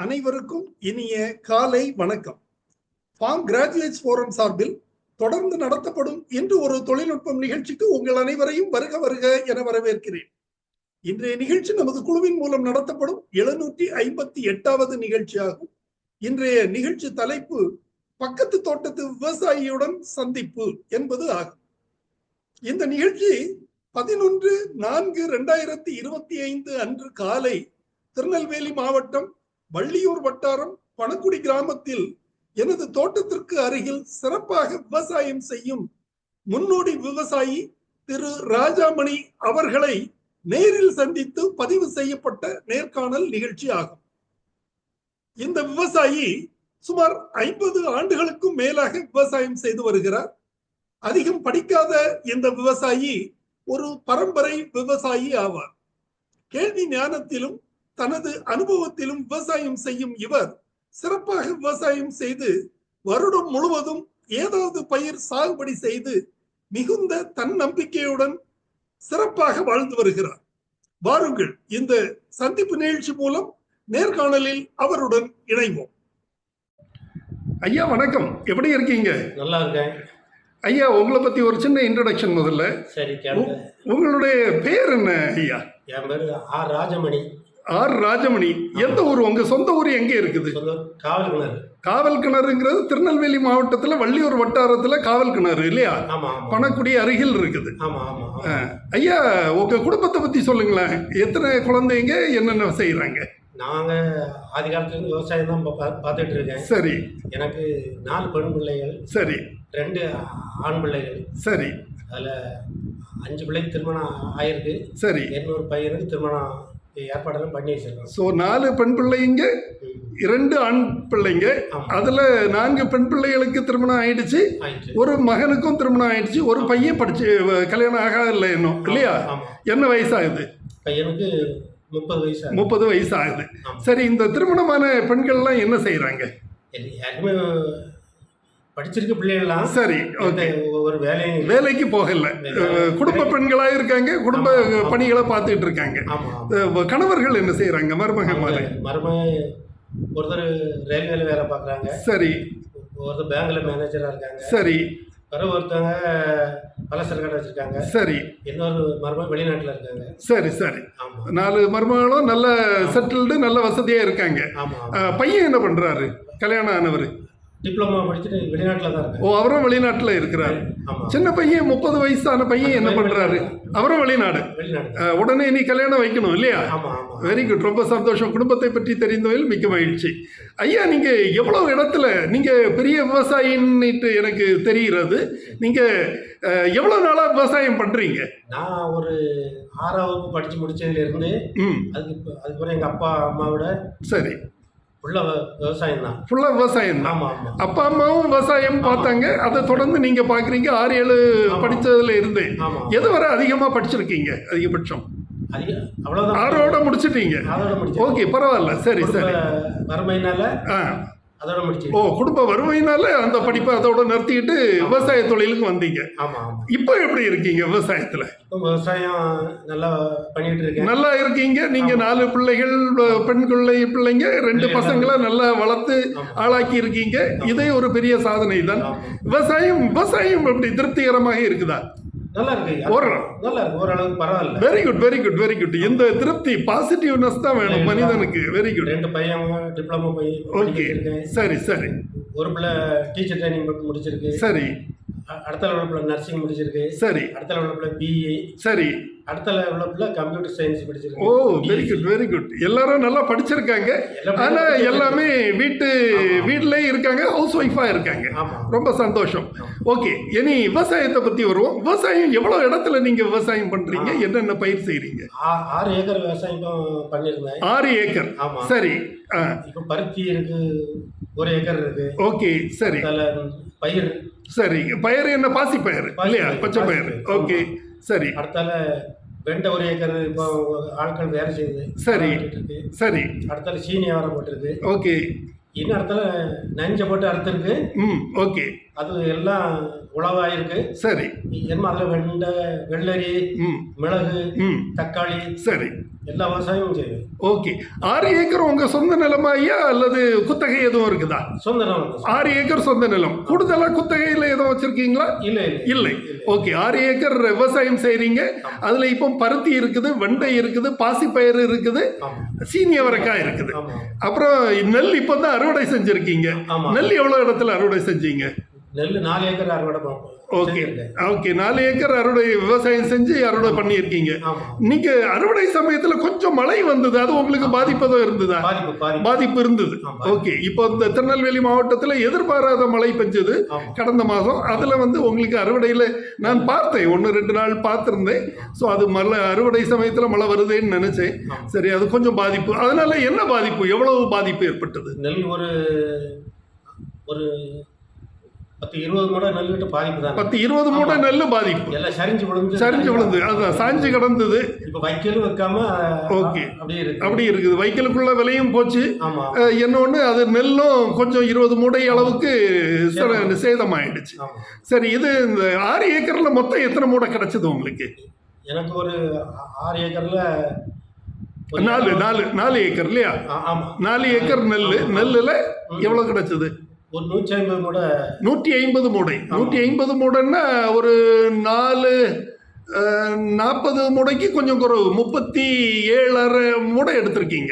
அனைவருக்கும் இனிய காலை வணக்கம். ஃபார்ம் கிராஜுவேட்ஸ் ஃபோரம் சார்பில் தொடர்ந்து நடத்தப்படும் இன்று ஒரு தொழில்நுட்பம் நிகழ்ச்சிக்கு உங்கள் அனைவரையும் வருக வருக என வரவேற்கிறேன். இன்றைய நிகழ்ச்சி நமது குழுவின் மூலம் நடத்தப்படும் 758வது நிகழ்ச்சியாகும். இன்றைய நிகழ்ச்சி தலைப்பு பக்கத்து தோட்டத்து விவசாயியுடன் சந்திப்பு என்பது ஆகும். இந்த நிகழ்ச்சி 11/4/2025 அன்று காலை திருநெல்வேலி மாவட்டம் வள்ளியூர் வட்டாரம் பணக்குடி கிராமத்தில் எனது தோட்டத்திற்கு அருகில் சிறப்பாக விவசாயம் செய்யும் முன்னோடி விவசாயி திரு ராஜாமணி அவர்களை நேரில் சந்தித்து பதிவு செய்யப்பட்ட நேர்காணல் நிகழ்ச்சி ஆகும். இந்த விவசாயி சுமார் 50 ஆண்டுகளுக்கும் மேலாக விவசாயம் செய்து வருகிறார். அதிகம் படிக்காத இந்த விவசாயி ஒரு பரம்பரை விவசாயி ஆவார். கேள்வி ஞானத்திலும் தனது அனுபவத்திலும் விவசாயம் செய்யும் இவர் சிறப்பாக விவசாயம் செய்து வருடம் முழுவதும் ஏதாவது பயிர் சாகுபடி செய்து மிகுந்த தன்னம்பிக்கையுடன் சிறப்பாக வாழ்ந்து வருகிறார். வாருங்கள், இந்த சந்திப்பு நிகழ்ச்சி மூலம் நேர்காணலில் அவருடன் இணைவோம். ஐயா வணக்கம், எப்படி இருக்கீங்க? நல்லா இருக்கேன் ஐயா. உங்களை பத்தி ஒரு சின்ன இன்ட்ரோடக்ஷன் முதல்ல. சரி, உங்களுடைய பெயர் என்ன ஐயா? என் பேர் ஆர் ராஜமணி. ஆர் ராஜமணி. எந்த ஊர்? உங்க சொந்த ஊர் எங்க இருக்குது? காவல் கிணறு. காவல் கிணறுங்கிறது திருநெல்வேலி மாவட்டத்துல வள்ளியூர் வட்டாரத்துல காவல் கிணறு இல்லையா? பணக்குடி அருகில் இருக்குது. ஐயா, உங்க குடும்பத்தை பத்தி சொல்லுங்களேன். எத்தனை குழந்தைங்க, என்னென்ன செய்யறாங்க? நாங்க ஆதி காலத்துல விவசாயம் தான் பார்த்துட்டு இருக்கேன். சரி. எனக்கு 4 பெண் பிள்ளைகள். சரி. 2 ஆண் பிள்ளைகள். சரி. அதுல 5 பிள்ளைக்கு திருமணம் ஆயிருக்கு. சரி. 200 பையனுக்கு திருமணம் ஏற்பாடெல்லாம் பண்ணி வச்சிருக்கோம். ஸோ 4 பெண் பிள்ளைங்க, 2 ஆண் பிள்ளைங்க. அதுல 4 பெண் பிள்ளைகளுக்கு திருமணம் ஆயிடுச்சு. ஒரு மகனுக்கும் திருமணம் ஆயிடுச்சு. ஒரு பையன் படிச்சு கல்யாணம் ஆகல இன்னும் இல்லையா? என்ன வயசாகுது? பையனுக்கு 30 வயசு ஆகுது. சரி, இந்த திருமணமான பெண்கள்லாம் என்ன செய்யறாங்க? யாருமே படிச்சிருக்க பிள்ளைகள்லாம். சரி, ஒரு வேலைக்கு போகல, குடும்ப பெண்களா இருக்காங்க, குடும்ப பணிகளை பார்த்துட்டு இருக்காங்க. கணவர்கள் என்ன செய்யறாங்க? மருமகன் ஒருத்தர் ரயில்வேல வேலை பார்க்குறாங்க. சரி. ஒருத்தர் பேங்க்ல மேனேஜரா இருக்காங்க. சரி. பிறகு ஒருத்தவங்க பலசர கடை வச்சிருக்காங்க. சரி. இன்னொரு மருமகன் வெளிநாட்டில் இருக்காங்க. சரி சரி. 4 மருமகளும் நல்ல செட்டில்டு, நல்ல வசதியா இருக்காங்க. பையன் என்ன பண்றாரு? கல்யாணம் ஆனவர் டிப்ளமா படிச்சுட்டு வெளிநாட்டில் தான் இருக்காரு. ஓ, அவரும் வெளிநாட்டில் இருக்கிறாரு. சின்ன பையன் 30 வயசான பையன் என்ன பண்றாரு? அவரும் வெளிநாடு. உடனே நீ கல்யாணம் வைக்கணும் இல்லையா? வெரி குட், ரொம்ப சந்தோஷம். குடும்பத்தை பற்றி தெரிந்ததில் மிக்க மகிழ்ச்சி. ஐயா, நீங்க எவ்வளவு இடத்துல, நீங்க பெரிய விவசாயின்னுட்டு எனக்கு தெரிகிறது. நீங்க எவ்வளவு நாளா விவசாயம் பண்றீங்க? நான் ஒரு 6ஆம் வகுப்பு படிச்சு முடிச்சதுல இருந்து அதுக்கப்புறம் எங்க அப்பா அம்மாவோட சரி ஃபுல்லா விவசாயம் தான். ஃபுல்லா விவசாயம் தான். அப்பா அம்மாவும் விவசாயம் பார்த்தாங்க, அதை தொடர்ந்து நீங்க பாக்குறீங்க. 6-7 படிச்சதுல இருந்து எது வரை அதிகமா படிச்சிருக்கீங்க? அதிகபட்சம் அவ்வளவுதான். 6ஓட முடிச்சிட்டீங்க. ஓகே, பரவாயில்ல. சரி சரி. வறுமையினால அதோட முடிச்சு. ஓ, குடும்ப வறுமையினால அந்த படிப்பை அதோட நிறுத்திக்கிட்டு விவசாய தொழிலுக்கு வந்தீங்க. இப்போ எப்படி இருக்கீங்க விவசாயத்துல? விவசாயம் நல்லா பண்ணிட்டு இருக்கேன். நல்லா இருக்கீங்க. நீங்க 4 பிள்ளைகள், பெண் பிள்ளைங்க, 2 பசங்களை நல்லா வளர்த்து ஆளாக்கி இருக்கீங்க. இதே ஒரு பெரிய சாதனை தான். விவசாயம் எப்படி திருப்திகரமாக இருக்குதா? நல்லா இருக்கு. ஓரளவுக்கு பரவாயில்ல. Very good very good very good. இந்த திருப்தி, பாசிட்டிவ்னஸ் தான் வேணும் மனிதனுக்கு. Very good. 2 பையன் டிப்ளமோ பையன். ஓகே, சரி சரி. ஒரு பிள்ளை டீச்சர் ட்ரைனிங் முடிச்சிருக்கு. சரி. அடுத்த லெவலில் நர்சிங் முடிச்சிருக்கு. சரி. அடுத்த லெவலில் பிஇ. சரி. அடுத்த லெவலில் கம்ப்யூட்டர் சயின்ஸ் படிச்சிருக்கு. ஓ, வெரி குட் வெரி குட். எல்லாரும் நல்லா படிச்சிருக்காங்க. ஆனா எல்லாமே வீட்டிலே இருக்காங்க, ஹவுஸ் ஒய்ஃபா இருக்காங்க. ரொம்ப சந்தோஷம். ஓகே, இனி விவசாயத்தை பத்தி வருவோம். விவசாயம் எவ்வளவு இடத்துல நீங்க விவசாயம் பண்றீங்க? என்னென்ன பயிர் செய்றீங்க? 6 ஏக்கர் விவசாயம் பண்ணிருந்தேன். 6 ஏக்கர். சரி. இப்போ பருத்தி இருக்கு, 1 ஏக்கர் இருக்கு. ஓகே, சரி. பயிர். சரி. பயிர் என்ன? பாசி பயிர் இல்லையா? பச்சை பயிர். ஓகே, சரி. அடுத்தால வெண்டை 1 ஏக்கர் இப்போ ஆட்கள் வேலை செய்யுது. சரி சரி. அடுத்தால சீனி அவரை போட்டிருக்கு. ஓகே. இன்னும் இடத்துல நஞ்சை போட்டு அறுத்துருக்கு. ஓகே. அது எல்லாம் உழவாயிருக்கு. சரி. என்ன அதில் வெண்டை, வெள்ளரி, மிளகு, தக்காளி, சரி, எல்லா விவசாயமும் செய்யுது. ஓகே. 6 ஏக்கர் உங்க சொந்த நிலமாயா அல்லது குத்தகை எதுவும் இருக்குதா? சொந்த நிலம். 6 ஏக்கர் சொந்த நிலம். கூடுதலா குத்தகையில எதுவும் வச்சிருக்கீங்களா? இல்லை. ஓகே. 6 ஏக்கர் விவசாயம் செய்றீங்க. அதுல இப்போ பருத்தி இருக்குது, வெண்டை இருக்குது, பாசிப்பயிறு இருக்குது, சீனி அவரைக்காய் இருக்குது. அப்புறம் நெல் இப்பதான் அறுவடை செஞ்சிருக்கீங்க. நெல் எவ்வளவு இடத்துல அறுவடை செஞ்சீங்க? நெல் 4 ஏக்கர் அறுவடை பண்ணுவோம். ஓகே. 4 ஏக்கர் அறுவடை விவசாயம் செஞ்சு அறுவடை பண்ணியிருக்கீங்க. நீங்க அறுவடை சமயத்துல கொஞ்சம் மழை வந்தது, அது உங்களுக்கு பாதிப்பதோ இருந்ததா? பாதிப்பு இருந்தது. ஓகே. இப்போ இந்த திருநெல்வேலி மாவட்டத்துல எதிர்பாராத மழை பெஞ்சது கடந்த மாதம். அதுல உங்களுக்கு அறுவடையில நான் பார்த்தேன், 1-2 நாள் பார்த்திருந்தேன். ஸோ அது மழை அறுவடை சமயத்துல மழை வருதுன்னு நினைச்சேன். சரி, அது கொஞ்சம் பாதிப்பு. அதனால என்ன பாதிப்பு, எவ்வளவு பாதிப்பு ஏற்பட்டது? நெல் ஒரு 10-20 மூடை நெல் விட்டு பாதிப்பு தான். 10-20 மூடை நெல் பாதிப்பு. எல்லாம் சரிஞ்சு விழுந்து அதுதான் சாஞ்சு கிடந்தது. இப்போ வைக்கலும் வைக்காம ஓகே அப்படி இருக்குது. வைக்கலுக்குள்ள விலையும் போச்சு. இன்னொன்று அது நெல்லும் கொஞ்சம் 20 மூடை அளவுக்கு சேதமாயிடுச்சு. சரி, இது இந்த 6 ஏக்கர்ல மொத்தம் எத்தனை மூடை கிடைச்சது உங்களுக்கு? எனக்கு ஒரு 6 ஏக்கர்ல 4 ஏக்கர் இல்லையா? 4 ஏக்கர் நெல்லுல எவ்வளவு கிடைச்சது? ஒரு 150 மூடை. 150 மூடை. 150 மூடைன்னா ஒரு 40 மூடைக்கு கொஞ்சம் குறைவு. 37.5 மூடை எடுத்திருக்கீங்க.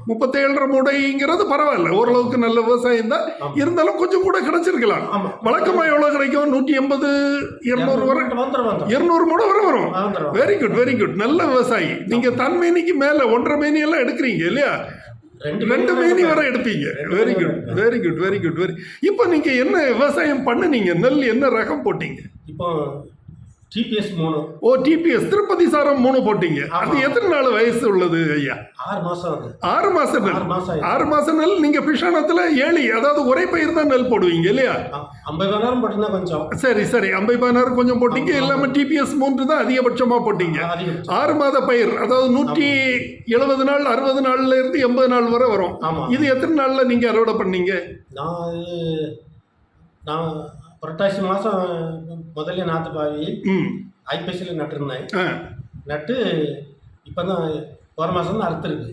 37.5 மூடைங்கிறது பரவாயில்ல, ஓரளவுக்கு நல்ல விவசாயம் தான். இருந்தாலும் கொஞ்சம் கூட கிடைச்சிருக்கலாம். வழக்கமா எவ்வளவு கிடைக்கும்? 180, 200 வரை, 200 மூடை வரை வரும். Very good. நல்ல விவசாயி நீங்க. தன்மேனிக்கு மேல 1.5 மேனி எல்லாம் எடுக்கிறீங்க இல்லையா? 2 மேனி வரை எடுப்பீங்க. Very good. இப்போ நீங்க என்ன விவசாயம் பண்ணுனீங்க? நெல் என்ன ரகம் போட்டீங்க? இப்போ TPS 3. TPS திருப்பதி சாரம் 3 போட்டீங்க. அது எத்தனை நாள் வயசு உள்ளது ஐயா? 6 மாசம். 6 மாசம் நெல். 6 மாசம் நெல். நீங்க பிஷானத்துல 7, அதாவது ஒரே பயிர் தான் நெல் போடுவீங்க இல்லையா? 50 போட்டுனா கொஞ்சம். சரி 50 கொஞ்சம் போட்டீங்க. எல்லாமே TPS 3 தான் அதிகபட்சமா போட்டீங்க. 6 மாத பயிர், அதாவது 170 நாள், 60 நாள்ல இருந்து 80 நாள் வரை வரும். இது எத்தனை நாள்ல நீங்க அறுவடை பண்ணீங்க? நான் புரட்டாசி மாதம் முதல்ல நாற்று பாவி ஐப்பசியில் நட்டுருந்தேன். நட்டு இப்போ தான் போன மாதம் தான் அறுத்துருக்கு.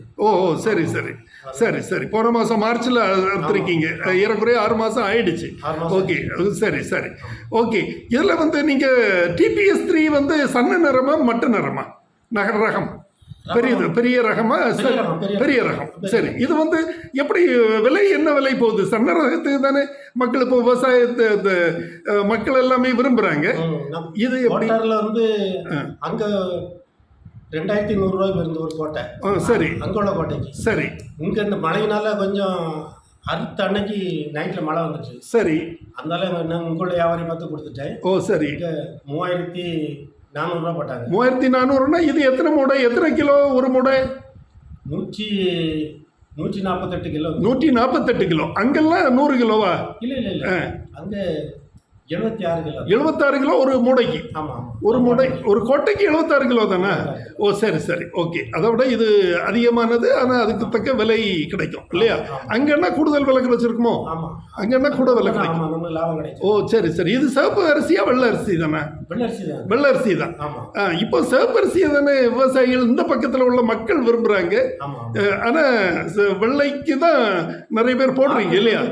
சரி. போன மாதம் மார்ச்சில் அறுத்துருக்கீங்க. ஏறக்குறைய 6 மாதம் ஆயிடுச்சு. ஓகே. சரி. ஓகே. இதில் நீங்கள் TPS 3 சன்ன நிறமா மட்ட நிறமா நகர ரகம்? பெரிய ரகமா? பெரிய ரகம். சரி, இது எப்படி விலை, என்ன விலை போகுது? சன்ன ரகத்துக்கு தானே மக்கள் இப்போ விவசாயத்தை மக்கள் எல்லாமே விரும்புறாங்க. இது எப்படி? அங்க 2100 ரூபாய்க்கு இருந்த ஒரு கோட்டை. சரி, அங்க உள்ள கோட்டைக்கு. சரி, இங்க இந்த மழையினால கொஞ்சம் அடுத்த அன்னைக்கு நைட்ல மழை வந்துச்சு. சரி, அதனால நான் உங்களோட வியாபாரி பார்த்து கொடுத்துட்டேன். சரி. 3400 ரூபா போட்டாங்க. 3400னா இது எத்தனை மூடை, எத்தனை கிலோ ஒரு மூடை? 148 கிலோ. 148 கிலோ. அங்கெல்லாம் 100 கிலோவா? இல்ல அங்க 76 கிலோ. 76 கிலோ ஒரு மூடைக்கு. ஒரு மூடை, ஒரு கோட்டைக்கு 76 கிலோ தானே? சரி. ஓகே. அதை விட இது அதிகமானது, ஆனால் அதுக்கு தக்க விலை கிடைக்கும் இல்லையா? அங்கன்னா கூடுதல் விலை கிடைச்சிருக்குமோ? அங்கன்னா கூட விலை கிடைக்கும். சரி. இது சிவப்பு அரிசியா வெள்ளை அரிசி தானே? வெள்ளை அரிசி தான். இப்போ சிவப்பு அரிசியை தானே விவசாயிகள் இந்த பக்கத்தில் உள்ள மக்கள் விரும்புறாங்க. ஆனால் வெள்ளைக்கு தான் நிறைய பேர் போடுறீங்க இல்லையா?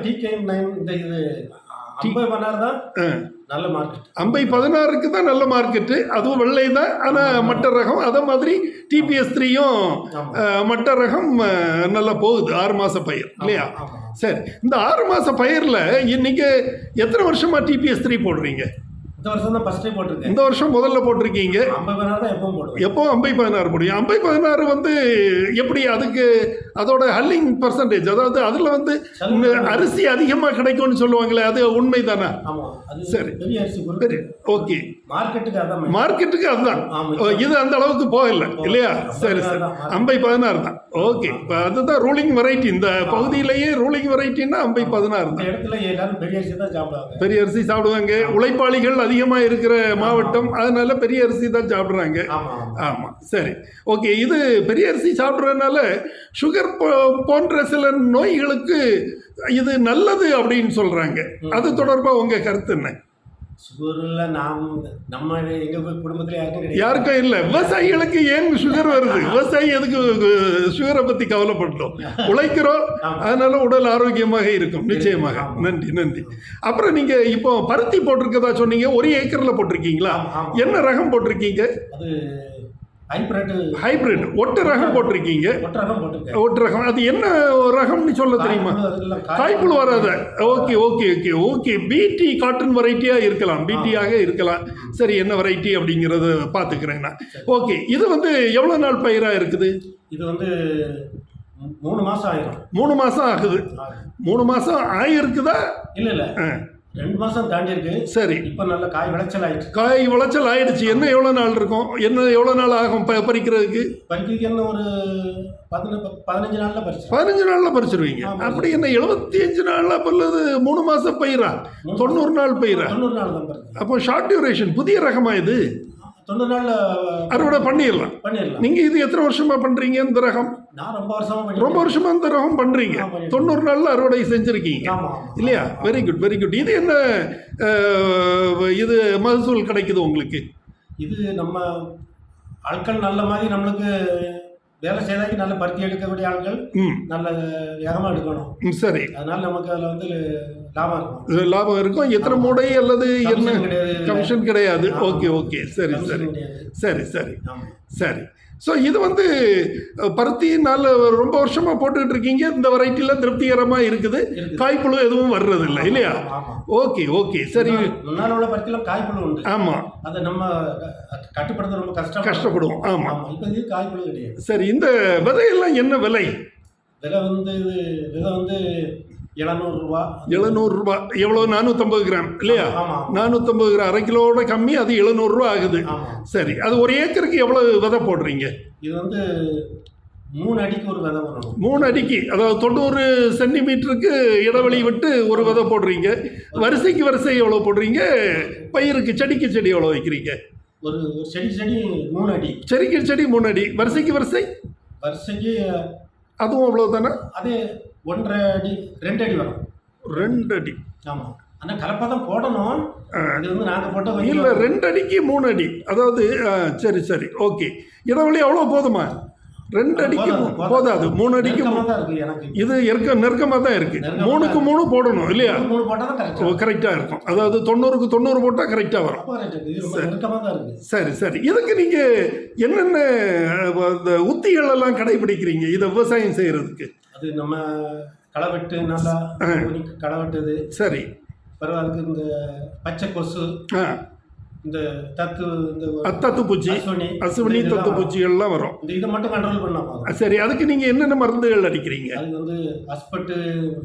5016 தான் நல்ல மார்க்கெட்டு. அதுவும் வெள்ளை தான், ஆனால் மட்ட ரகம். அதே மாதிரி TPS 3யும் மட்ட ரகம் நல்லா போகுது. 6 மாத பயிர் இல்லையா? சரி, இந்த 6 மாத பயிரில் இன்னைக்கு எத்தனை வருஷமா TPS 3 போடுறீங்க? இந்த வருஷம் முதல்ல போட்டிருக்கீங்க. எப்போ 5016 போடுவீங்க? 5016 எப்படி அதுக்கு அதோட ஹல்லிங் பர்சன்டேஜ், அதாவது அதில் அரிசி அதிகமாக கிடைக்கும்னு சொல்லுவாங்களே, அது உண்மைதானா? சரி, ஓகே. மார்க்கெட்டுக்கு அதான் மார்க்கெட்டுக்கு அதுதான். இது அந்த அளவுக்கு போகல இல்லையா? சரி சரி, அம்பை 16 தான். ஓகே, இப்போ அதுதான் ரூலிங் வெரைட்டி இந்த பகுதியிலேயே. ரூலிங் வெரைட்டின்னா அம்பை 16 தான். இடத்துல எல்லாரும் பெரிய அரிசி தான் சாப்பிடுவாங்க. பெரிய அரிசி சாப்பிடுவாங்க. உழைப்பாளிகள் அதிகமா இருக்கிற மாவட்டம், அதனால பெரிய அரிசி தான் சாப்பிடுறாங்க. ஆமா, சரி, ஓகே. இது பெரிய அரிசி சாப்பிட்றதுனால சுகர் போன்ற சில நோய்களுக்கு இது நல்லது அப்படின்னு சொல்றாங்க. அது தொடர்பா உங்க கருத்து என்ன? சுகர்ல நம்ம எங்க குடும்பத்துல யாருக்கும் இல்லை. விவசாயிகளுக்கு ஏன் சுகர் வருது? விவசாயி எதுக்கு சுகரை பத்தி கவலைப்பட்டோம்? உழைக்கிறோம், அதனால உடல் ஆரோக்கியமாக இருக்கும். நிச்சயமாக. நன்றி நன்றி. அப்புறம் நீங்க இப்போ பருத்தி போட்டிருக்கதா சொன்னீங்க. 1 ஏக்கர்ல போட்டிருக்கீங்களா? என்ன ரகம் போட்டிருக்கீங்க? ஹைபிரிட் ஒட்டு ரகம் போட்டிருக்கீங்க. ஒட்டு ரகம், அது என்ன ரகம்னு சொல்ல தெரியுமா? காய்ப்புழு வராத. Okay okay okay okay. பிடி காட்டன் வெரைட்டியா இருக்கலாம், பிடியாக இருக்கலாம். சரி, என்ன வெரைட்டி அப்படிங்கறத பாத்துக்கிறேன் நான். ஓகே, இது வந்து எவ்வளவு நாள் பயிரா இருக்குது? இது வந்து 3 மாசம் ஆயிரும். 3 மாசம் ஆகுது. 3 மாசம் ஆயிருக்குதா? இல்ல 2 மாசம் தாண்டி இருக்கு. சரி, இப்ப நல்ல காய் விளைச்சல் ஆயிடுச்சு. காய் விளைச்சல் ஆயிடுச்சு. என்ன எவ்வளவு நாள் இருக்கும்? என்ன எவ்வளவு நாள் ஆகும் பறிக்கிறதுக்கு? என்ன ஒரு 15 நாள்ல பறிச்சு. 15 நாள்ல பறிச்சிருவீங்க. அப்படி என்ன 75 நாள்ல பல்லது? 3 மாசம் பயிரா? 90 நாள் பயிரா? 90 நாள் தான் பறிச்சு. அப்போ ஷார்ட் டியூரேஷன். புதிய ரகமா இது? 90 நாள்ல அறுவடை பண்ணிடலாம். நீங்க இது எத்தனை வருஷமா பண்றீங்க இந்த ரகம்? நான் ரொம்ப வருஷமா இந்த ரகம் பண்றீங்க. 90 நாள்ல அறுவடை செஞ்சிருக்கீங்க இல்லையா? Very good very good. இது என்ன இது மகசூல் கிடைக்குது உங்களுக்கு? இது நம்ம ஆட்கள் நல்ல மாதிரி நம்மளுக்கு வேலை செய்தாக்கி நல்ல பருத்தி எடுக்கக்கூடிய ஆட்கள் நல்ல வேகமாக எடுக்கணும். சரி, அதனால நமக்கு அதில் வந்து லாபம் இருக்கும். எத்தனை மூடை அல்லது என்ன கமிஷன் கிடையாது. ஓகே ஓகே, சரி சரி சரி சரி சரி. ஸோ இது வந்து பருத்தி ரொம்ப வருஷமாக போட்டுக்கிட்டு இருக்கீங்க. இந்த வெரைட்டியில் திருப்திகரமாக இருக்குது. காய்ப்புழு எதுவும் வர்றது இல்லை இல்லையா? ஓகே ஓகே, சரி. முன்னால பருத்தியில் காய்ப்புழு உண்டு. ஆமாம், அதை நம்ம கட்டுப்படுத்த ரொம்ப கஷ்டப்படுவோம். ஆமாம், இப்போ இது காய்ப்புழு கிடையாது. சரி, இந்த விதையெல்லாம் என்ன விலை? விதை வந்து 700 ரூபா. 700 ரூபா. எவ்வளோ? 450 கிராம் இல்லையா? 450 கிராம், அரை கிலோவோட கம்மி. அது 700 ரூபா ஆகுது. சரி, அது 1 ஏக்கருக்கு எவ்வளவு விதை போடுறீங்க? இது வந்து 3 அடிக்கு ஒரு விதை போடணும். 3 அடிக்கு, அதாவது 90 சென்டிமீட்டருக்கு இடைவெளி விட்டு ஒரு விதை போடுறீங்க. வரிசைக்கு வரிசை எவ்வளோ போடுறீங்க? பயிருக்கு செடிக்கு செடி எவ்வளோ வைக்கிறீங்க? ஒரு செடி 3 அடி. செடிக்கு செடி 3 அடி. வரிசைக்கு வரிசைக்கு அதுவும் அவ்வளோ தானே? அது 1.5 அடி 2 அடி வரும். 2 அடி. ஆமாம், ஆனால் கலப்பாக தான் போடணும். இது வந்து நாங்கள் போட்ட இல்லை, 2 அடிக்கு 3 அடி. அதாவது சரி சரி, ஓகே. இடைவெளி அவ்வளோ போதுமா? 2 அடிக்கு போதாது. 3 அடிக்கு இது நெருக்கமாக தான் இருக்கு. 3க்கு 3 போடணும் இல்லையா? கரெக்டாக இருக்கும். அதாவது 90க்கு 90 போட்டால் கரெக்டாக வரும். சரி சரி. இதுக்கு நீங்க என்னென்ன உத்திகள் எல்லாம் கடைபிடிக்கிறீங்க இதை விவசாயம் செய்யறதுக்கு? அது நம்ம களவெட்டு, நல்லா களவெட்டுது. சரி, பிறகு அதுக்கு இந்த பச்சை கொசு, இந்த தத்து பூச்சி, அசுவினி தத்து பூச்சிகள்லாம் வரும். இதை மட்டும் கண்ட்ரோல் பண்ணாம. சரி, அதுக்கு நீங்க என்னென்ன மருந்துகள் அடிக்கிறீங்க? அது வந்து அஸ்பெட்டு,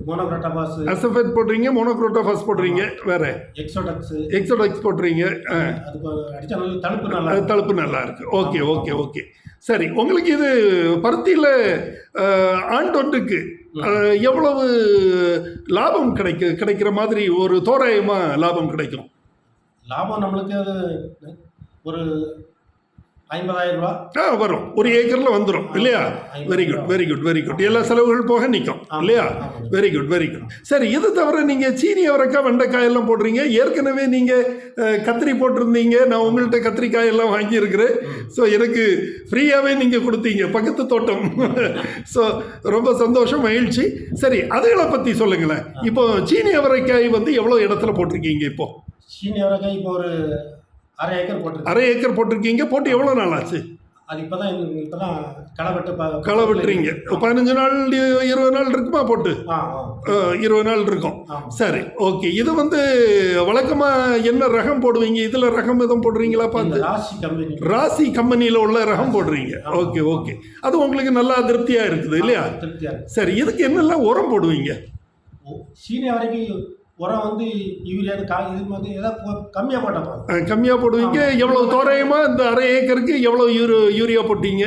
மோனோக்ரோட்டோபாஸ். அசபெட் போடுறீங்க, மோனோக்ரோட்டோபாஸ் போடுறீங்க, வேற எக்ஸோடெக்ஸ் போடுறீங்க. அதுக்கு அடிச்சா தழுப்பு நல்லா இருக்கு. ஓகே ஓகே ஓகே, சரி. உங்களுக்கு இது பருத்தியில் ஆண்டொன்றுக்கு எவ்வளவு லாபம் கிடைக்கிற மாதிரி ஒரு தோராயமா லாபம் கிடைக்கும்? லாபம் நம்மளுக்கு அது ஒரு 50,000 ரூபா வரும். 1 ஏக்கரில் வந்துடும் இல்லையா? Very good very good very good. எல்லா செலவுகள் போக நிற்கும் இல்லையா? Very good very good. சரி, இது தவிர நீங்கள் சீனி அவரைக்காய், வெண்டைக்காய் எல்லாம் போடுறீங்க. ஏற்கனவே நீங்கள் கத்திரி போட்டிருந்தீங்க. நான் உங்கள்கிட்ட கத்திரிக்காய் எல்லாம் வாங்கியிருக்கிறேன். ஸோ எனக்கு ஃப்ரீயாகவே நீங்கள் கொடுத்தீங்க, பக்கத்து தோட்டம். ஸோ ரொம்ப சந்தோஷம், மகிழ்ச்சி. சரி, அதுகளை பற்றி சொல்லுங்களேன். இப்போ சீனி அவரைக்காய் வந்து எவ்வளோ இடத்துல போட்டிருக்கீங்க? இப்போ சீனி அவரைக்காய் இப்போ ஒரு 1/2 ஏக்கர் போட்டிருக்கீங்க. 1/2 ஏக்கர் போட்டிருக்கீங்க. போட்டு எவ்வளோ நாள் ஆச்சு? அது இப்போதான் களை வெட்டுறீங்க. 15 நாள் 20 நாள் இருக்குமா? போட்டு 20 நாள் இருக்கும். சரி, ஓகே. இது வந்து வழக்கமாக என்ன ரகம் போடுவீங்க? இதில் ரகம் எதுவும் போடுறீங்களா? பார்த்து ராசி கம்பெனியில் உள்ள ரகம் போடுறீங்க. ஓகே ஓகே, அது உங்களுக்கு நல்லா திருப்தியாக இருக்குது இல்லையா? சரி, இதுக்கு என்னெல்லாம் உரம் போடுவீங்க? சீனி வரைக்கும் உரம் வந்து யூரியா இது மாதிரி ஏதாவது கம்மியாக போட்டால் போதும். கம்மியாக போடுவீங்க. எவ்வளவு தோராயமாக இந்த அரை ஏக்கருக்கு எவ்வளோ யூரியா போட்டீங்க?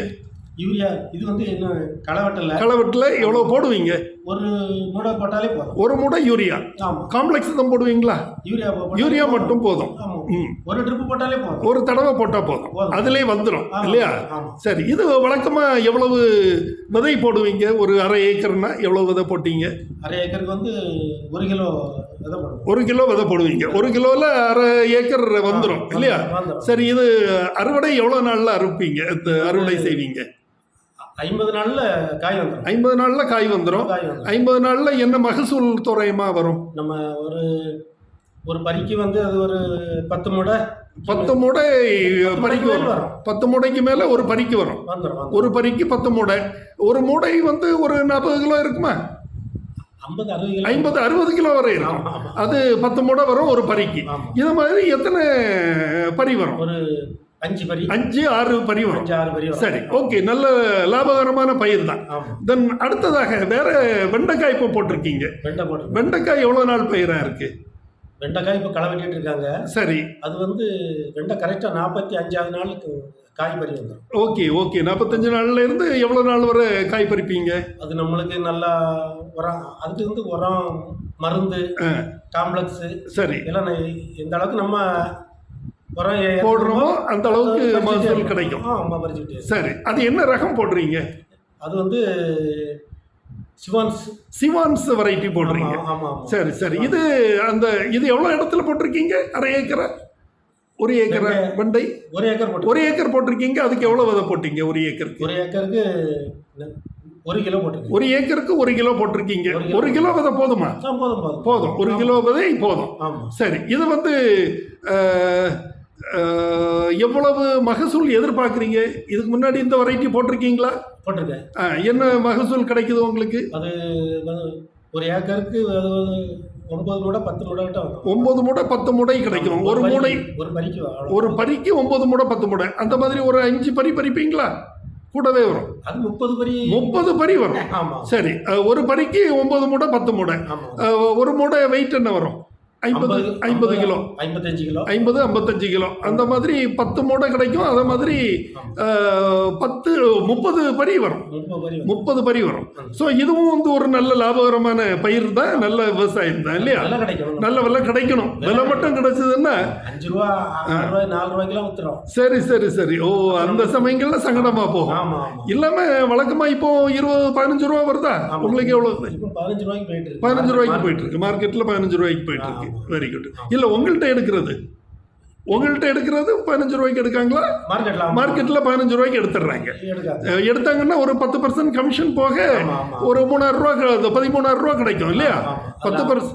யூரியா இது வந்து என்ன களவெட்டில் எவ்வளோ போடுவீங்க? ஒரு மூடை போட்டாலே போதும். ஒரு மூடை யூரியா. ஆமாம். காம்ப்ளெக்ஸ் தான் போடுவீங்களா? யூரியா மட்டும் போதும். ஒரு ட்ரிப்பு போட்டாலே போதும். ஒரு தடவை போட்டால் போதும், அதுலேயே வந்துடும் இல்லையா? சரி, இது வழக்கமாக எவ்வளவு விதை போடுவீங்க? ஒரு அரை ஏக்கர்னா எவ்வளோ விதை போட்டீங்க? அரை ஏக்கருக்கு வந்து 1 கிலோ விதை போடுவோம். 1 கிலோ விதை போடுவீங்க. 1 கிலோவில் அரை ஏக்கர் வந்துடும் இல்லையா? சரி, இது அறுவடை எவ்வளோ நாளில் அறுப்பீங்க, அறுவடை செய்வீங்க? 50 நாளில் காய் வந்துடும். 50 நாளில் காய் வந்துடும். 50 நாளில் என்ன மகசூல் தோராயமாக வரும்? நம்ம ஒரு பறிக்கு வந்து அது ஒரு 10 மூடை 10 மூடை பறிக்கு வரும். 10 மூடைக்கு மேலே ஒரு பறிக்கு வரும். ஒரு பறிக்கு 10 மூடை. ஒரு மூடை வந்து ஒரு 40 கிலோ இருக்குமா? 50-60 கிலோ வரை இருக்கும். அது 10 மூடை வரும் ஒரு பறிக்கு. இது மாதிரி எத்தனை பறி வரும்? ஒரு 5-6 பறி வரும். சரி, ஓகே, நல்ல லாபகரமான பயிர் தான். தென் அடுத்ததாக வேற வெண்டைக்காய் இப்போ போட்டிருக்கீங்க. வெண்டைக்காய் எவ்வளோ நாள் பயிராக இருக்கு? வெண்டைக்காய் இப்போ களை வெட்டிட்டு இருக்காங்க. சரி, அது வந்து வெண்டை கரெக்டாக 45 நாளுக்கு காய் பறி வந்துடும். ஓகே, 45 நாள்ல இருந்து எவ்வளோ நாள் வரை காய் பறிப்பீங்க? அது நம்மளுக்கு நல்லா உரம், அதுக்கு வந்து உரம், மருந்து, காம்ப்ளெக்ஸ், சரி, எல்லாம் எந்த அளவுக்கு நம்ம போடுறோமோ அந்த அளவுக்கு மகசூல் கிடைக்கும். சரி, அது என்ன ரகம் போடுறீங்க? அது வந்து சிவான்ஸ் வெரைட்டி போடுறீங்க. சரி சரி, இது எவ்வளோ இடத்துல போட்டிருக்கீங்க? அரை ஏக்கரா? 1 ஏக்கர் வெண்டை? 1 ஏக்கர் போட்டிருக்கீங்க. அதுக்கு எவ்வளோ விதை போட்டீங்க? 1 ஏக்கருக்கு 1 கிலோ போட்டிருக்கீங்க. 1 ஏக்கருக்கு 1 கிலோ போட்டிருக்கீங்க. 1 கிலோ விதை போதுமா? போதும். 1 கிலோ விதை போதும். சரி, இது வந்து எவ்வளவு மகசூல் எதிர்பார்க்குறீங்க? இதுக்கு முன்னாடி இந்த வெரைட்டி போட்டிருக்கீங்களா? போட்டிருக்கேன். என்ன மகசூல் கிடைக்குது உங்களுக்கு? அது 1 ஏக்கருக்கு 9 மூடை 10 மூடை கிட்ட வரும். 9 மூடை 10 மூடை கிடைக்கும். ஒரு மூடை ஒரு பறிக்கு 9 மூடை 10 மூடை. அந்த மாதிரி ஒரு 5 பறி பறிப்பீங்களா? கூடவே வரும். அது 30 பறி வரும். சரி, ஒரு பறிக்கு 9 மூடை 10 மூடை. ஒரு மூடை வெயிட் என்ன வரும்? 50 கிலோ, 55 கிலோ. அந்த மாதிரி 10 மூடை கிடைக்கும். அதே மாதிரி 30 பறி வரும். 30 பறி வரும். ஸோ இதுவும் வந்து ஒரு நல்ல லாபகரமான பயிர் தான், நல்ல விவசாயம் தான் இல்லையா? நல்ல விலை கிடைக்கணும். விலை மட்டும் கிடைச்சதுன்னா 5 ரூபா 4 ரூபாய்க்குலாம் வித்துறோம். சரி சரி சரி. ஓ, அந்த சமயங்கள்ல சங்கடமா போகும். இல்லாம வழக்கமா இப்போ 20-15 ரூபா வருதா உங்களுக்கு? எவ்வளவு? 15 ரூபாய்க்கு போயிட்டு இருக்கு. மார்க்கெட்ல 15 ரூபாய்க்கு போயிட்டு இருக்கு. Very good. இல்ல, உங்கள்கிட்ட எடுக்கிறது 15 ரூபாய்க்கு எடுக்காங்களா? மார்க்கெட்ல 15 ரூபாய்க்கு எடுத்துடுறாங்க. எடுத்தாங்கன்னா ஒரு 10% கமிஷன் போக ஒரு 3000 ரூபா, 13,000 ரூபா கிடைக்கும் இல்லையா? 10%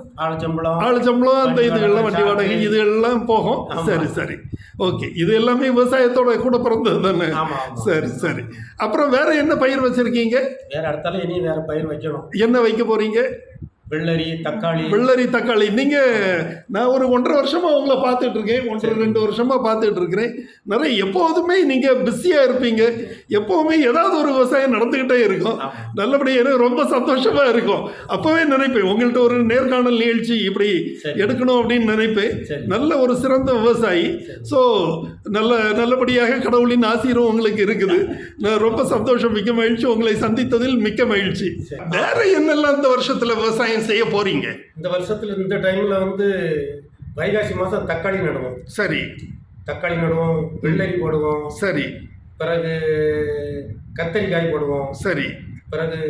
ஆளு சம்பளம், அந்த இதுகள்லாம், வண்டி வாடகை, இதுகள்லாம் போகும். சரி சரி, ஓகே. இது எல்லாமே விவசாயத்தோட கூட பிறந்தது தானே? சரி சரி. அப்புறம் வேற என்ன பயிர் வச்சிருக்கீங்க? வேற அடுத்தால இனி வேற பயிர் வைக்கணும். என்ன வைக்க போறீங்க? வெள்ளரி, தக்காளி. நீங்க நான் ஒரு 1.5 வருஷமா உங்களை பார்த்துட்டு இருக்கேன். 1-2 வருஷமா பார்த்துட்டு இருக்கிறேன். நிறைய எப்போதுமே நீங்க பிஸியா இருப்பீங்க. எப்பவுமே ஏதாவது ஒரு விவசாயம் நடந்துகிட்டே இருக்கும். நல்லபடியா எனக்கு ரொம்ப சந்தோஷமா இருக்கும். அப்பவே நினைப்பேன் உங்கள்கிட்ட ஒரு நேர்காணல் நிகழ்ச்சி இப்படி எடுக்கணும் அப்படின்னு நினைப்பேன். நல்ல ஒரு சிறந்த விவசாயி. ஸோ நல்லபடியாக கடவுளின் ஆசீர்வாதம் உங்களுக்கு இருக்குது. நான் ரொம்ப சந்தோஷம், மிக்க மகிழ்ச்சி. உங்களை சந்தித்ததில் மிக்க மகிழ்ச்சி. வேற என்னெல்லாம் இந்த வருஷத்துல விவசாயம் செய்ய போறீங்க? இந்த வருஷத்துல இந்த டைம்ல வந்து வைகாசி மாசம் தக்காளி நடுவோம். சரி, தக்காளி நடுவோம். வெள்ளரி போடுவோம். சரி. பிறகு கத்தரிக்காய் போடுவோம். சரி. பிறகு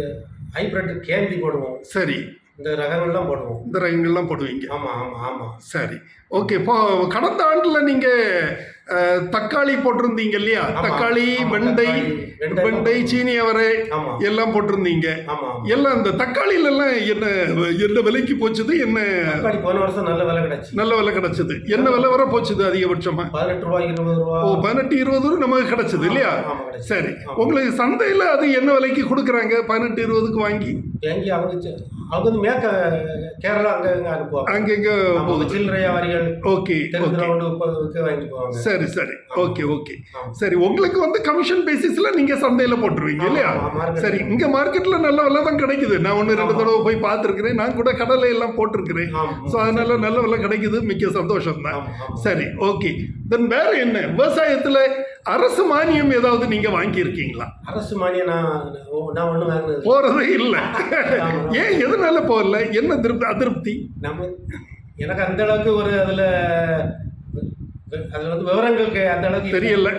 ஹைபிரிட் கேந்தி போடுவோம். சரி. இந்த ரகங்கள்லாம் போடுவோம். இந்த ரகங்கள்லாம் போடுவீங்க? ஆமா ஆமா ஆமா. சரி, ஓகே. இப்போ கடந்த ஆண்டுல நீங்க தக்காளி போட்டிருந்தீங்க இல்லையா? தக்காளி, வெண்டை, சீனி அவரை எல்லாம் போட்டிருந்தீங்க. எல்லாம் இந்த தக்காளியில எல்லாம் என்ன விலைக்கு போச்சுது? என்ன போன வருஷம் நல்ல விலை கிடைச்சது. என்ன விலை வர போச்சுது அதிகபட்சமா? 18 ரூபாய் 20 ரூபா. ஓ, 18-20 நமக்கு கிடைச்சது இல்லையா? சரி, உங்களுக்கு சந்தையில அது என்ன விலைக்கு கொடுக்குறாங்க? 18-20க்கு வாங்கி அவங்க அவங்க வந்து மேற்க கேரளா அங்க அனுப்புவாங்க. அங்கங்க சில்லறை வியாபாரிகள் ஓகே வாங்கிட்டு போவாங்க. சரி சரி ஓகே ஓகே சரி. உங்களுக்கு வந்து கமிஷன் பேசிஸ்ல நீங்க சந்தையில போட்டுருவீங்க இல்லையா? சரி. இங்க மார்க்கெட்ல நல்ல விலை தான் கிடைக்குது. நான் 1-2 தடவை போய் பார்த்துருக்கிறேன். நான் கூட கடலை எல்லாம் போட்டிருக்கிறேன். ஸோ அதனால நல்ல விலை கிடைக்குது. மிக்க சந்தோஷம் தான். சரி ஓகே. தென் வேற என்ன விவசாயத்துல அரசு மானியம் ஏதாவது நீங்க வாங்கி இருக்கீங்களா? அரசு மானியம் நான் ஒண்ணு வாங்கினது போறதே இல்ல. ஏன் எதனால போகல? என்ன அதிருப்தி? எனக்கு அந்த அளவுக்கு ஒரு அதுல வந்து விவரங்களுக்கு அந்த அளவுக்கு தெரியல.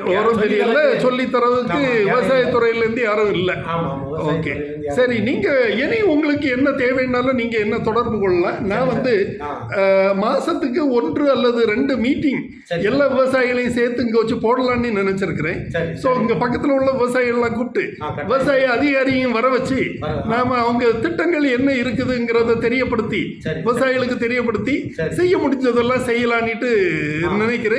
தெரியல சொல்லி தரதுக்கு விவசாயத்துறையில இருந்து யாரும் இல்ல. ஓகே சரி. நீங்க இனி உங்களுக்கு என்ன தேவைன்னாலும் நீங்க என்ன தொடர்பு கொள்ளலாம். நான் வந்து மாசத்துக்கு 1 அல்லது 2 மீட்டிங் எல்லா விவசாயிகளையும் சேர்த்து இங்க வச்சு போடலாம்னு நினைச்சிருக்கிறேன். ஸோ இங்க பக்கத்துல உள்ள விவசாயிகள்லாம் கூப்பிட்டு விவசாய அதிகாரியும் வர வச்சு நாம அவங்க திட்டங்கள் என்ன இருக்குதுங்கிறத தெரியப்படுத்தி விவசாயிகளுக்கு தெரியப்படுத்தி செய்ய முடிஞ்சதெல்லாம் செய்யலான்னுட்டு நினைக்கிறேன்.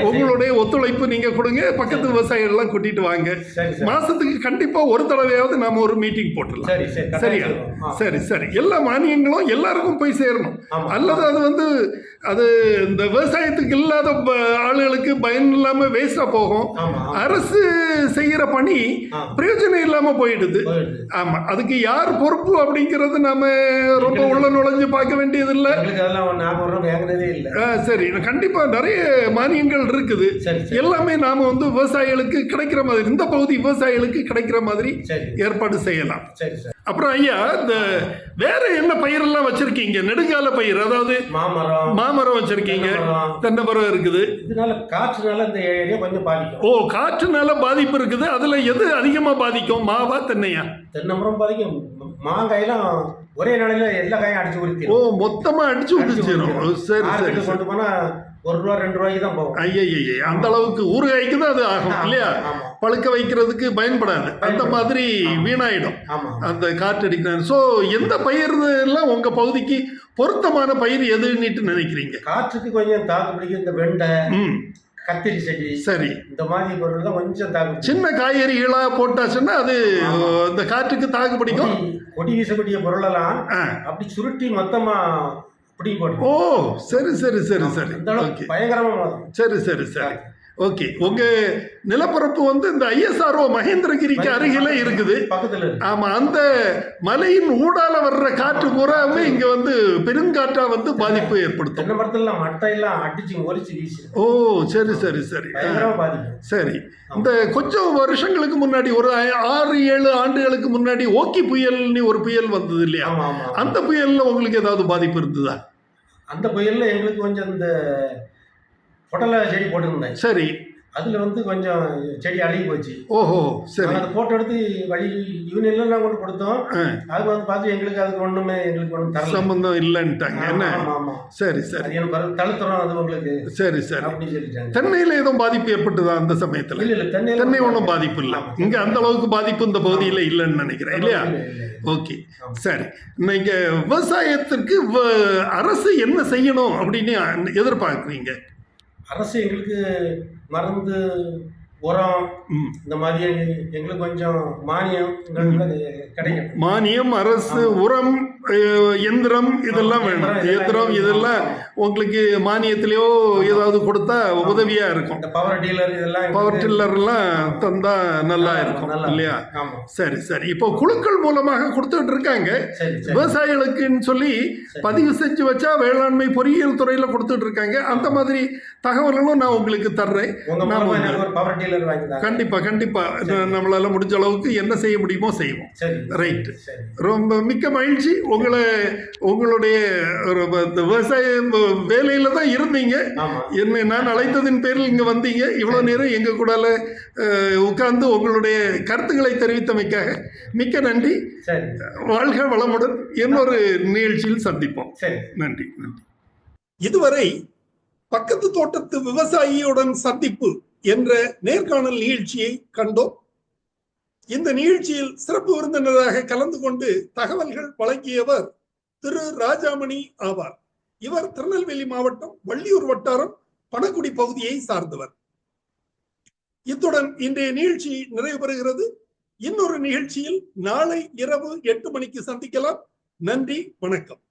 உங்களுடைய ஒத்துழைப்பு நீங்க கொடுங்க. பக்கத்து விவசாயிகள் எல்லாம் கூட்டிட்டு வாங்க. மாசத்துக்கு கண்டிப்பா ஒரு தடவையாவது நாம ஒரு மீட்டிங் போட்டுடலாம். சரியா? சரி சரி. எல்லா மானியங்களும் எல்லாருக்கும் போய் சேரணும். அல்லது அது வந்து அது இந்த விவசாயத்துக்கு இல்லாத ஆளுகளுக்கு பயன் இல்லாம வேஸ்டா போகும். அரசு செய்யற பணி பிரயோஜனம் இல்லாம போயிடுது. ஆமா. அதுக்கு யார் பொறுப்பு அப்படிங்கறது நாம ரொம்ப உள்ள நுழைஞ்சு பார்க்க வேண்டியது இல்ல. சரி. கண்டிப்பா நிறைய மானியங்கள் இருக்குது. எல்லாமே நாம வந்து விவசாயிகளுக்கு கிடைக்கிற மாதிரி, இந்த பகுதி விவசாயிகளுக்கு கிடைக்கிற மாதிரி ஏற்பாடு செய்யலாம். அப்புறம் ஐயா, இந்த வேற என்ன பயிரெல்லாம் வச்சிருக்கீங்க? நெடுங்கால பயிர், அதாவது மாமரம் வச்சிருக்கீங்க, தென்னை மரம் இருக்குது. இதனால காற்றுனால இந்த ஏரியா கொஞ்சம் பாதிக்கும். ஓ, காற்றுனால பாதிப்பு இருக்குது. அதுல எது அதிகமா பாதிக்கும்? மாவா தென்னையா? தென்னை மரம் பாதிக்கும். மாங்காயெல்லாம் ஒரே நாளையில எல்லா காயும் அடிச்சு ஊற்றி. ஓ, மொத்தமா அடிச்சு ஊற்றிச்சிடும். சரி சரி. கொண்டு போனா ₹1-2 தான் போகும். ஐய, அந்த அளவுக்கு ஊறுகாய்க்கு தான் அது ஆகும் இல்லையா? பழுக்க வைக்கிறதுக்கு பயன்படாது. அந்த மாதிரி வீணாயிடும் அந்த காற்றடிக்கிறது. ஸோ எந்த பயிர் எல்லாம் உங்க பகுதிக்கு பொருத்தமான பயிர் எதுன்னு நினைக்கிறீங்க? காற்றுக்கு கொஞ்சம் தாக்கு பிடிக்கும் இந்த வெண்டை, கத்திரி செடி, சரி, இந்த மாதிரி பொருள் தான் கொஞ்சம் தாக்கு. சின்ன காய்கறிகளா போட்டாச்சுன்னா அது இந்த காற்றுக்கு தாக்கு பிடிக்கும். கொடி வீசக்கூடிய பொருளெல்லாம் அப்படி சுருட்டி மொத்தமா. ஓ, சரி சரி சரி சரி. பயங்கரமா. சரி சரி சரி. ஓகே. உங்க நிலப்பரப்பு வந்து இந்த ISRO மகேந்திரகிரிக்கு அருகில இருக்குது. ஆமா. அந்த மலையின் ஊடால வர்ற காற்று பூராவே இங்க வந்து பெருங்காற்றா வந்து பாதிப்பு ஏற்படுத்தும். ஓ, சரி சரி சரி சரி. இந்த கொஞ்சம் வருஷங்களுக்கு முன்னாடி ஒரு 6-7 ஆண்டுகளுக்கு முன்னாடி ஓக்கி புயல்னு ஒரு புயல் வந்தது இல்லையா? அந்த புயல்ல உங்களுக்கு ஏதாவது பாதிப்பு இருந்ததா? அந்த புயல்ல எங்களுக்கு கொஞ்சம் இந்த பொடலை செடி போட்டுருந்தேன். சரி. அதுல வந்து கொஞ்சம் செடி அழுகி போச்சு. ஓஹோ, சரி. அதை போட்டோ எடுத்து வழி யூனியன்ல நான் கொண்டு கொடுத்தோம். அது வந்து பார்த்து எங்களுக்கு அதுக்கு ஒண்ணுமே தரல, சம்பந்தம் இல்லைன்ட்டாங்க. என்ன? சரி சரி. எனக்கு தழுத்துறோம் அது உங்களுக்கு. சரி சரி அப்படின்னு சொல்லிட்டாங்க. தென்னையில எதுவும் பாதிப்பு ஏற்பட்டதா அந்த சமயத்துல? இல்ல, தென்னை ஒன்றும் பாதிப்பு இல்லை. இங்க அந்த அளவுக்கு பாதிப்பு இந்த பகுதியில இல்லைன்னு நினைக்கிறேன் இல்லையா? ஓகே சரி. இன்னைக்கு விவசாயத்திற்கு அரசு என்ன செய்யணும் அப்படின்னு எதிர்பார்க்குறீங்க? அரசு எங்களுக்கு மருந்து, உரம், இந்த மாதிரி எங்களுக்கு கொஞ்சம் மானியம் கிடைக்கும். மானியம், அரசு உரம், எந்திரம் இதெல்லாம் வேணும். எந்திரம் இதெல்லாம் உங்களுக்கு மானியத்திலேயோ ஏதாவது கொடுத்தா உதவியா இருக்கும். பவர் டீலர் இதெல்லாம், பவர் டில்லர் எல்லாம் தந்தா நல்லா இருக்கும் இல்லையா? சரி சரி. இப்போ குழுக்கள் மூலமாக கொடுத்துட்டு இருக்காங்க விவசாயிகளுக்குன்னு சொல்லி பதிவு செஞ்சு வச்சா வேளாண்மை பொறியியல் துறையில கொடுத்துட்டு இருக்காங்க. அந்த மாதிரி தகவல்களும் நான் உங்களுக்கு தர்றேன். கண்டிப்பா கண்டிப்பா நம்மளால முடிஞ்ச அளவுக்கு என்ன செய்ய முடியுமோ செய்வோம். ரைட். ரொம்ப மிக்க மகிழ்ச்சி. உங்களுடைய விவசாய வேலையில தான் இருந்தீங்க. என்ன நான் அழைத்ததின் பேரில் இங்க வந்தீங்க. இவ்வளவு நேரம் எங்க கூட உட்கார்ந்து உங்களுடைய கருத்துக்களை தெரிவித்தமைக்காக மிக்க நன்றி. வாழ்க வளமுடன். இன்னொரு நிகழ்ச்சியில் சந்திப்போம். நன்றி நன்றி. இதுவரை பக்கத்து தோட்டத்து விவசாயியுடன் சந்திப்பு என்ற நேர்காணல் நிகழ்ச்சியை கண்டோம். இந்த நிகழ்ச்சியில் சிறப்பு விருந்தினராக கலந்து கொண்டு தகவல்கள் வழங்கியவர் திரு ராஜாமணி ஆவார். இவர் திருநெல்வேலி மாவட்டம் வள்ளியூர் வட்டாரம் பணக்குடி பகுதியை சார்ந்தவர். இத்துடன் இன்றைய நிகழ்ச்சி நிறைவு பெறுகிறது. இன்னொரு நிகழ்ச்சியில் நாளை இரவு 8 மணிக்கு சந்திக்கலாம். நன்றி, வணக்கம்.